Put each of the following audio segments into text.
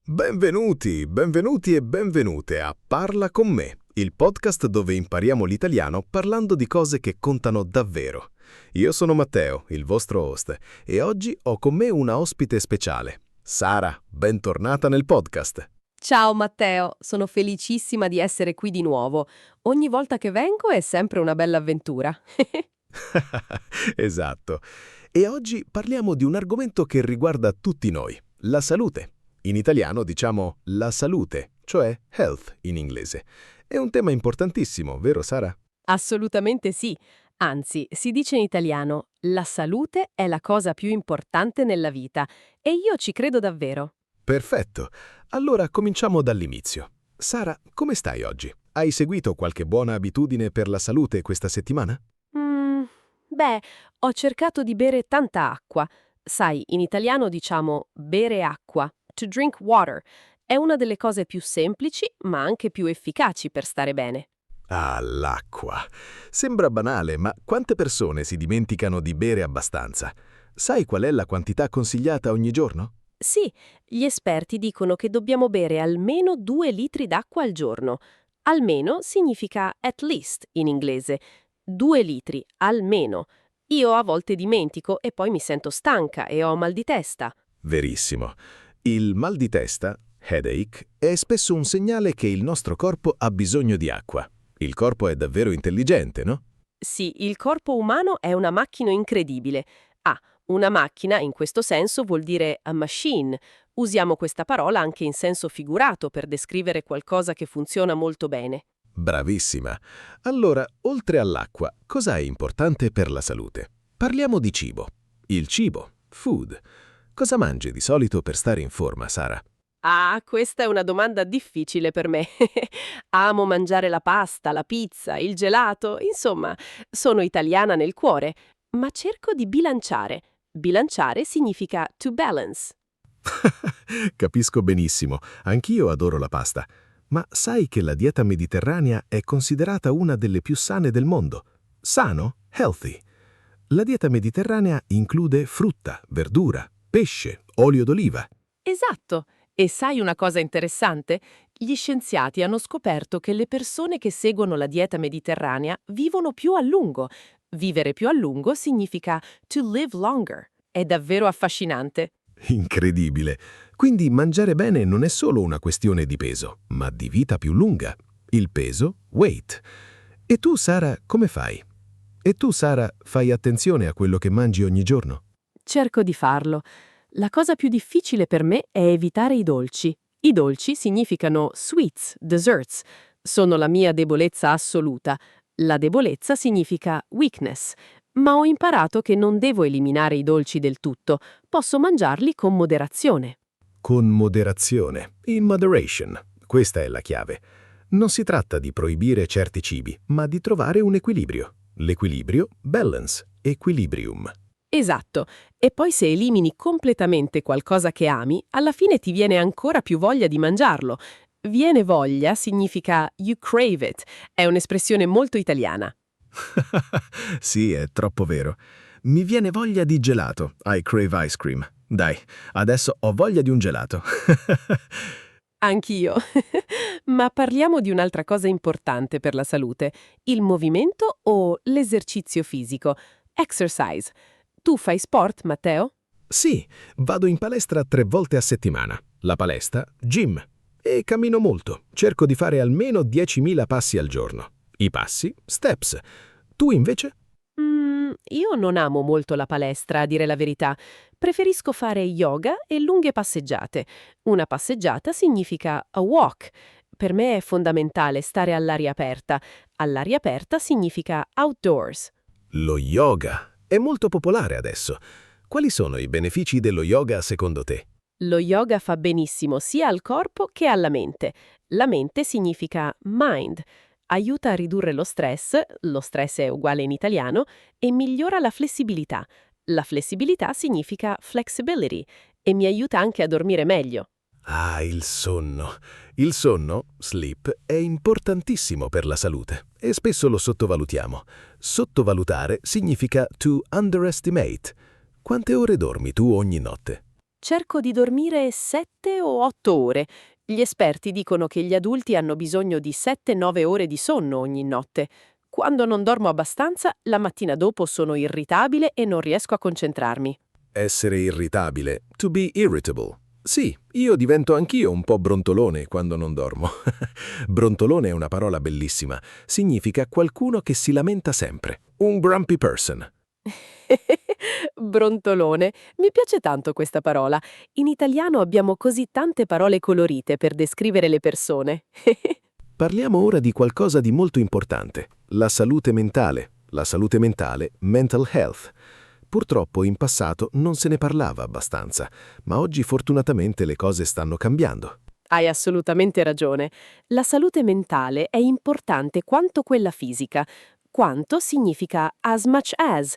Benvenuti e benvenute a Parla con me, il podcast dove impariamo l'italiano parlando di cose che contano davvero. Io sono Matteo, il vostro host, e oggi ho con me una ospite speciale. Sara, bentornata nel podcast. Ciao Matteo, sono felicissima di essere qui di nuovo. Ogni volta che vengo è sempre una bella avventura. Esatto. E oggi parliamo di un argomento che riguarda tutti noi, la salute. In italiano diciamo la salute, cioè health in inglese. È un tema importantissimo, vero Sara? Assolutamente sì. Anzi, si dice in italiano, la salute è la cosa più importante nella vita e io ci credo davvero. Perfetto. Allora cominciamo dall'inizio. Sara, come stai oggi? Hai seguito qualche buona abitudine per la salute questa settimana? Beh, ho cercato di bere tanta acqua. Sai, in italiano diciamo bere acqua, to drink water. È una delle cose più semplici, ma anche più efficaci per stare bene. Ah, l'acqua. Sembra banale, ma quante persone si dimenticano di bere abbastanza? Sai qual è la quantità consigliata ogni giorno? Sì, gli esperti dicono che dobbiamo bere almeno 2 litri d'acqua al giorno. Almeno significa at least in inglese. 2 litri, almeno. Io a volte dimentico e poi mi sento stanca e ho mal di testa. Verissimo. Il mal di testa, headache, è spesso un segnale che il nostro corpo ha bisogno di acqua. Il corpo è davvero intelligente, no? Sì, il corpo umano è una macchina incredibile. Ah, una macchina in questo senso vuol dire a machine. Usiamo questa parola anche in senso figurato per descrivere qualcosa che funziona molto bene. Bravissima. Allora, oltre all'acqua, cosa è importante per la salute? Parliamo di cibo. Il cibo, food. Cosa mangi di solito per stare in forma, Sara? Ah, questa è una domanda difficile per me. Amo mangiare la pasta, la pizza, il gelato, insomma, sono italiana nel cuore, ma cerco di bilanciare. Bilanciare significa to balance. Capisco benissimo, anch'io adoro la pasta. Ma sai che la dieta mediterranea è considerata una delle più sane del mondo? Sano? Healthy. La dieta mediterranea include frutta, verdura, pesce, olio d'oliva. Esatto. E sai una cosa interessante? Gli scienziati hanno scoperto che le persone che seguono la dieta mediterranea vivono più a lungo. Vivere più a lungo significa to live longer. È davvero affascinante. Incredibile. Quindi mangiare bene non è solo una questione di peso, ma di vita più lunga. Il peso, weight. E tu, Sara, come fai? E tu, Sara, fai attenzione a quello che mangi ogni giorno? Cerco di farlo. La cosa più difficile per me è evitare i dolci. I dolci significano sweets, desserts. Sono la mia debolezza assoluta. La debolezza significa weakness. Ma ho imparato che non devo eliminare i dolci del tutto. Posso mangiarli con moderazione. Con moderazione, in moderation. Questa è la chiave. Non si tratta di proibire certi cibi, ma di trovare un equilibrio. L'equilibrio, balance, equilibrium. Esatto. E poi se elimini completamente qualcosa che ami, alla fine ti viene ancora più voglia di mangiarlo. Viene voglia significa you crave it. È un'espressione molto italiana. Sì, è troppo vero. Mi viene voglia di gelato. I crave ice cream. Dai, adesso ho voglia di un gelato. Anch'io. Ma parliamo di un'altra cosa importante per la salute. Il movimento o l'esercizio fisico. Exercise. Tu fai sport, Matteo? Sì, vado in palestra 3 volte a settimana. La palestra, gym. E cammino molto. Cerco di fare almeno 10.000 passi al giorno. I passi, steps. Tu invece? Io non amo molto la palestra, a dire la verità. Preferisco fare yoga e lunghe passeggiate. Una passeggiata significa a walk. Per me è fondamentale stare all'aria aperta. All'aria aperta significa outdoors. Lo yoga è molto popolare adesso. Quali sono i benefici dello yoga secondo te? Lo yoga fa benissimo sia al corpo che alla mente. La mente significa mind. Aiuta a ridurre lo stress è uguale in italiano, e migliora la flessibilità. La flessibilità significa flexibility e mi aiuta anche a dormire meglio. Ah, il sonno. Il sonno, sleep, è importantissimo per la salute e spesso lo sottovalutiamo. Sottovalutare significa to underestimate. Quante ore dormi tu ogni notte? Cerco di dormire 7 o 8 ore. Gli esperti dicono che gli adulti hanno bisogno di 7-9 ore di sonno ogni notte. Quando non dormo abbastanza, la mattina dopo sono irritabile e non riesco a concentrarmi. Essere irritabile. To be irritable. Sì, io divento anch'io un po' brontolone quando non dormo. Brontolone è una parola bellissima. Significa qualcuno che si lamenta sempre. Un grumpy person. Brontolone. Mi piace tanto questa parola. In italiano abbiamo così tante parole colorite per descrivere le persone. Parliamo ora di qualcosa di molto importante. La salute mentale. La salute mentale, mental health. Purtroppo in passato non se ne parlava abbastanza, ma oggi fortunatamente le cose stanno cambiando. Hai assolutamente ragione. La salute mentale è importante quanto quella fisica. Quanto significa as much as.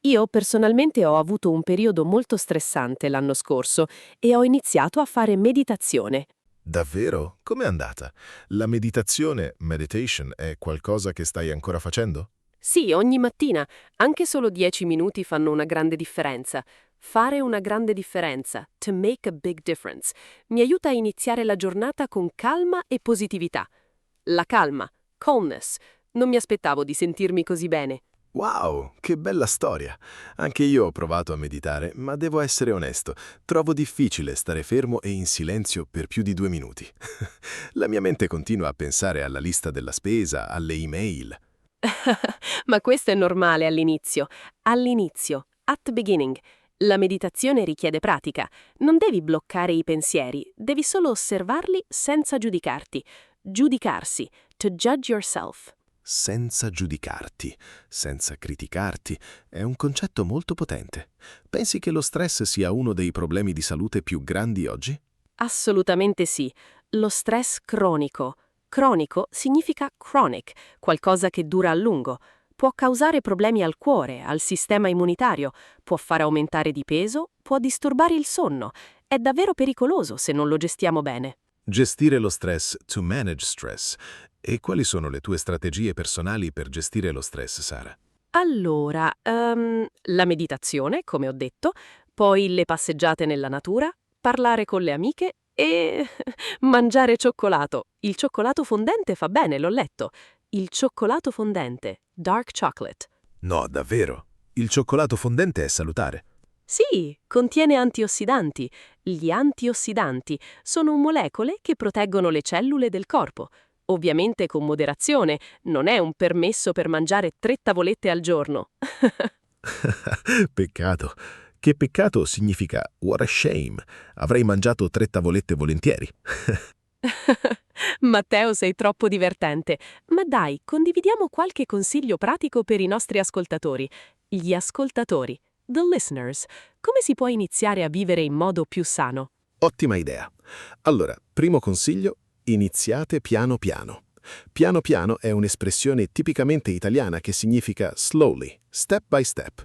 Io personalmente ho avuto un periodo molto stressante l'anno scorso e ho iniziato a fare meditazione. Davvero? Com'è andata? La meditazione, meditation, è qualcosa che stai ancora facendo? Sì, ogni mattina, anche solo 10 minuti fanno una grande differenza. Fare una grande differenza, to make a big difference, mi aiuta a iniziare la giornata con calma e positività. La calma, calmness. Non mi aspettavo di sentirmi così bene. Wow, che bella storia! Anche io ho provato a meditare, ma devo essere onesto, trovo difficile stare fermo e in silenzio per più di 2 minuti. La mia mente continua a pensare alla lista della spesa, alle email. Ma questo è normale all'inizio. All'inizio, at the beginning. La meditazione richiede pratica. Non devi bloccare i pensieri, devi solo osservarli senza giudicarti. Giudicarsi, to judge yourself. Senza giudicarti, senza criticarti, è un concetto molto potente. Pensi che lo stress sia uno dei problemi di salute più grandi oggi? Assolutamente sì. Lo stress cronico. Cronico significa chronic, qualcosa che dura a lungo. Può causare problemi al cuore, al sistema immunitario, può far aumentare di peso, può disturbare il sonno. È davvero pericoloso se non lo gestiamo bene. Gestire lo stress, to manage stress. E quali sono le tue strategie personali per gestire lo stress, Sara? Allora, la meditazione, come ho detto, poi le passeggiate nella natura, parlare con le amiche e mangiare cioccolato. Il cioccolato fondente fa bene, l'ho letto. Il cioccolato fondente, dark chocolate. No, davvero. Il cioccolato fondente è salutare. Sì, contiene antiossidanti. Gli antiossidanti sono molecole che proteggono le cellule del corpo. Ovviamente con moderazione, non è un permesso per mangiare 3 tavolette al giorno. Peccato. Che peccato significa what a shame. Avrei mangiato 3 tavolette volentieri. Matteo, sei troppo divertente. Ma dai, condividiamo qualche consiglio pratico per i nostri ascoltatori. Gli ascoltatori, the listeners. Come si può iniziare a vivere in modo più sano? Ottima idea. Allora, primo consiglio, iniziate piano piano. Piano piano è un'espressione tipicamente italiana che significa slowly, step by step.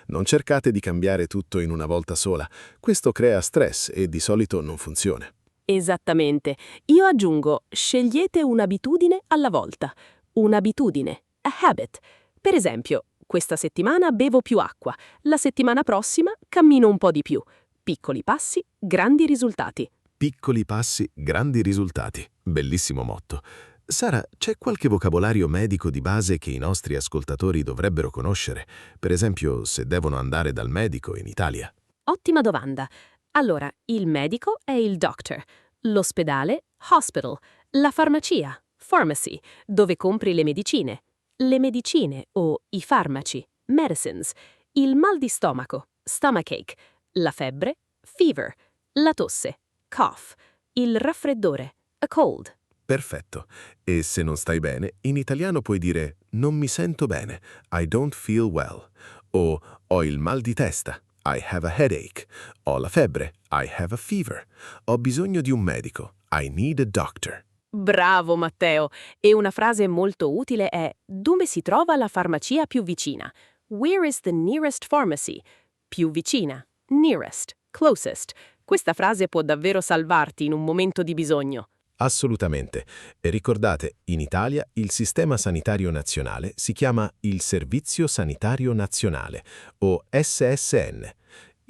Non cercate di cambiare tutto in una volta sola. Questo crea stress e di solito non funziona. Esattamente. Io aggiungo, scegliete un'abitudine alla volta. Un'abitudine, a habit. Per esempio, questa settimana bevo più acqua, la settimana prossima cammino un po' di più. Piccoli passi, grandi risultati. Piccoli passi, grandi risultati. Bellissimo motto. Sara, c'è qualche vocabolario medico di base che i nostri ascoltatori dovrebbero conoscere? Per esempio, se devono andare dal medico in Italia. Ottima domanda. Allora, il medico è il doctor, l'ospedale, hospital, la farmacia, pharmacy, dove compri le medicine o i farmaci, medicines, il mal di stomaco, stomachache, la febbre, fever, la tosse, cough, il raffreddore, a cold. Perfetto. E se non stai bene, in italiano puoi dire non mi sento bene, I don't feel well. O ho il mal di testa, I have a headache. Ho la febbre, I have a fever. Ho bisogno di un medico, I need a doctor. Bravo Matteo! E una frase molto utile è dove si trova la farmacia più vicina? Where is the nearest pharmacy? Più vicina, nearest, closest. Questa frase può davvero salvarti in un momento di bisogno. Assolutamente. E ricordate, in Italia il Sistema Sanitario Nazionale si chiama il Servizio Sanitario Nazionale, o SSN.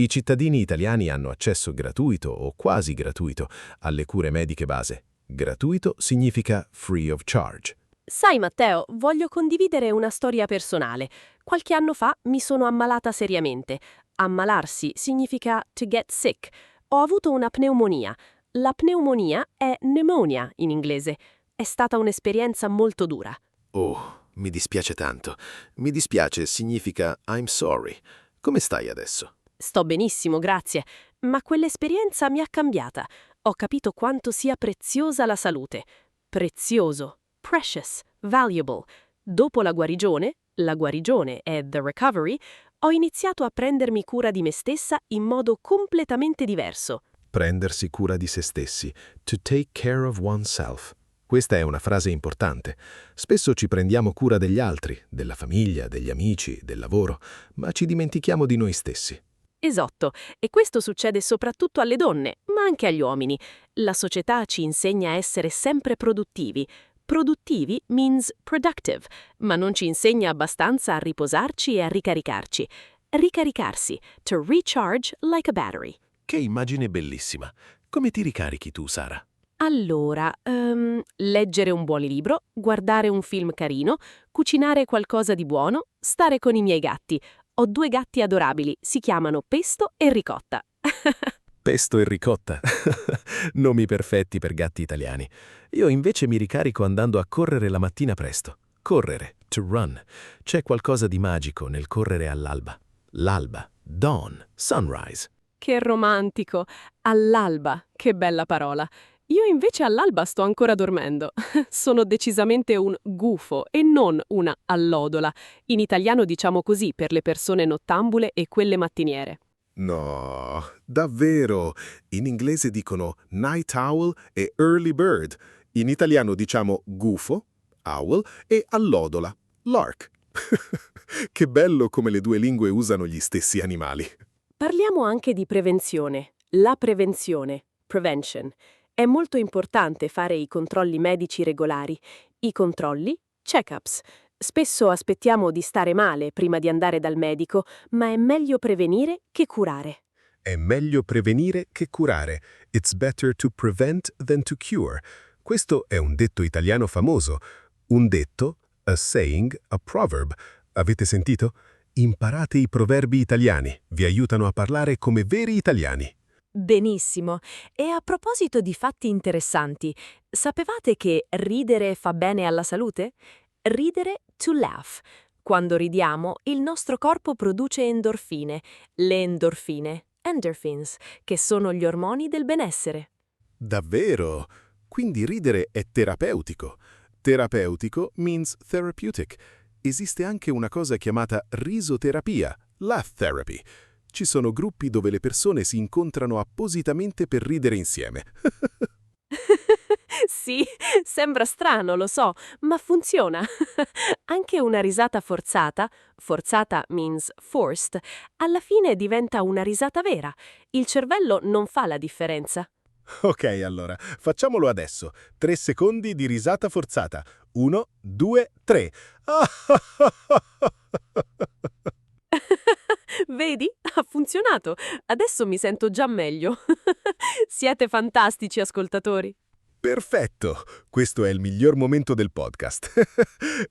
I cittadini italiani hanno accesso gratuito o quasi gratuito alle cure mediche base. Gratuito significa free of charge. Sai, Matteo, voglio condividere una storia personale. Qualche anno fa mi sono ammalata seriamente. Ammalarsi significa to get sick. Ho avuto una pneumonia. La pneumonia è pneumonia in inglese. È stata un'esperienza molto dura. Oh, mi dispiace tanto. Mi dispiace significa I'm sorry. Come stai adesso? Sto benissimo, grazie. Ma quell'esperienza mi ha cambiata. Ho capito quanto sia preziosa la salute. Prezioso, precious, valuable. Dopo la guarigione è the recovery, ho iniziato a prendermi cura di me stessa in modo completamente diverso. Prendersi cura di se stessi. To take care of oneself. Questa è una frase importante. Spesso ci prendiamo cura degli altri, della famiglia, degli amici, del lavoro, ma ci dimentichiamo di noi stessi. Esatto, e questo succede soprattutto alle donne, ma anche agli uomini. La società ci insegna a essere sempre produttivi. Produttivi means productive, ma non ci insegna abbastanza a riposarci e a ricaricarci. Ricaricarsi, to recharge like a battery. Che immagine bellissima. Come ti ricarichi tu, Sara? Allora, leggere un buon libro, guardare un film carino, cucinare qualcosa di buono, stare con i miei gatti. Ho 2 gatti adorabili, si chiamano Pesto e Ricotta. Pesto e ricotta. Nomi perfetti per gatti italiani. Io invece mi ricarico andando a correre la mattina presto. Correre, to run. C'è qualcosa di magico nel correre all'alba. L'alba, dawn, sunrise. Che romantico! All'alba, che bella parola. Io invece all'alba sto ancora dormendo. Sono decisamente un gufo e non una allodola. In italiano diciamo così per le persone nottambule e quelle mattiniere. No, davvero. In inglese dicono night owl e early bird. In italiano diciamo gufo, owl, e allodola, lark. Che bello come le 2 lingue usano gli stessi animali. Parliamo anche di prevenzione. La prevenzione, prevention. È molto importante fare i controlli medici regolari. I controlli, check-ups. Spesso aspettiamo di stare male prima di andare dal medico, ma è meglio prevenire che curare. È meglio prevenire che curare. It's better to prevent than to cure. Questo è un detto italiano famoso. Un detto, a saying, a proverb. Avete sentito? Imparate i proverbi italiani. Vi aiutano a parlare come veri italiani. Benissimo. E a proposito di fatti interessanti, sapevate che ridere fa bene alla salute? Ridere to laugh. Quando ridiamo, il nostro corpo produce endorfine, le endorfine, endorphins, che sono gli ormoni del benessere. Davvero? Quindi ridere è terapeutico. Terapeutico means therapeutic. Esiste anche una cosa chiamata risoterapia, laugh therapy. Ci sono gruppi dove le persone si incontrano appositamente per ridere insieme. Sì, sembra strano, lo so, ma funziona. Anche una risata forzata, forzata means forced, alla fine diventa una risata vera. Il cervello non fa la differenza. Ok, allora, facciamolo adesso. 3 secondi di risata forzata. 1, 2, 3. Vedi? Ha funzionato. Adesso mi sento già meglio. Siete fantastici, ascoltatori. Perfetto! Questo è il miglior momento del podcast.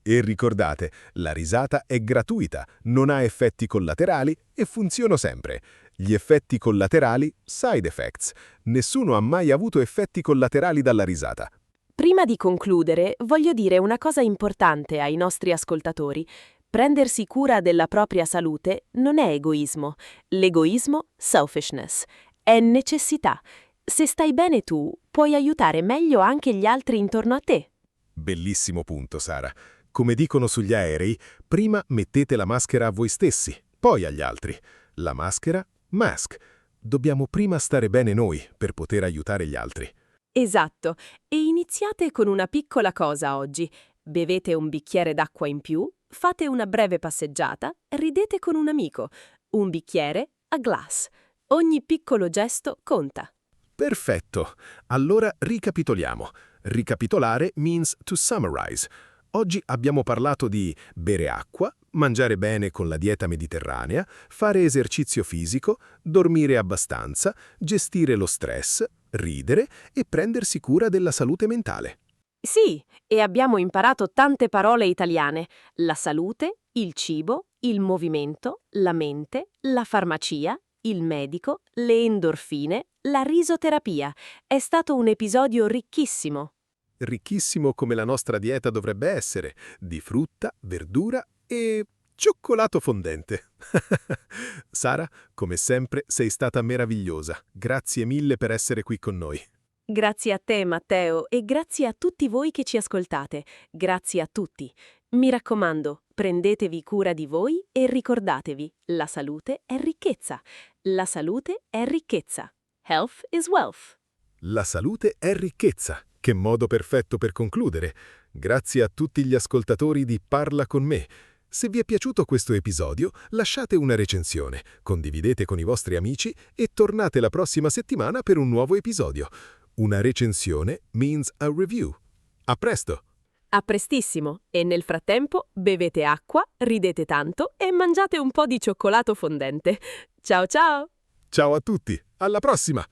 E ricordate, la risata è gratuita, non ha effetti collaterali e funziona sempre. Gli effetti collaterali, side effects. Nessuno ha mai avuto effetti collaterali dalla risata. Prima di concludere, voglio dire una cosa importante ai nostri ascoltatori. Prendersi cura della propria salute non è egoismo. L'egoismo, selfishness, è necessità. Se stai bene tu, puoi aiutare meglio anche gli altri intorno a te. Bellissimo punto, Sara. Come dicono sugli aerei, prima mettete la maschera a voi stessi, poi agli altri. La maschera, mask. Dobbiamo prima stare bene noi per poter aiutare gli altri. Esatto. E iniziate con una piccola cosa oggi. Bevete un bicchiere d'acqua in più, fate una breve passeggiata, ridete con un amico. Un bicchiere, a glass. Ogni piccolo gesto conta. Perfetto. Allora ricapitoliamo. Ricapitolare means to summarize. Oggi abbiamo parlato di bere acqua, mangiare bene con la dieta mediterranea, fare esercizio fisico, dormire abbastanza, gestire lo stress, ridere e prendersi cura della salute mentale. Sì, e abbiamo imparato tante parole italiane: la salute, il cibo, il movimento, la mente, la farmacia, il medico, le endorfine, la risoterapia. È stato un episodio ricchissimo. Ricchissimo come la nostra dieta dovrebbe essere, di frutta, verdura e cioccolato fondente. Sara, come sempre, sei stata meravigliosa. Grazie mille per essere qui con noi. Grazie a te, Matteo, e grazie a tutti voi che ci ascoltate. Grazie a tutti. Mi raccomando, prendetevi cura di voi e ricordatevi, la salute è ricchezza. La salute è ricchezza. Health is wealth. La salute è ricchezza. Che modo perfetto per concludere. Grazie a tutti gli ascoltatori di Parla con me. Se vi è piaciuto questo episodio, lasciate una recensione, condividete con i vostri amici e tornate la prossima settimana per un nuovo episodio. Una recensione means a review. A presto! A prestissimo, e nel frattempo bevete acqua, ridete tanto e mangiate un po' di cioccolato fondente. Ciao ciao! Ciao a tutti, alla prossima!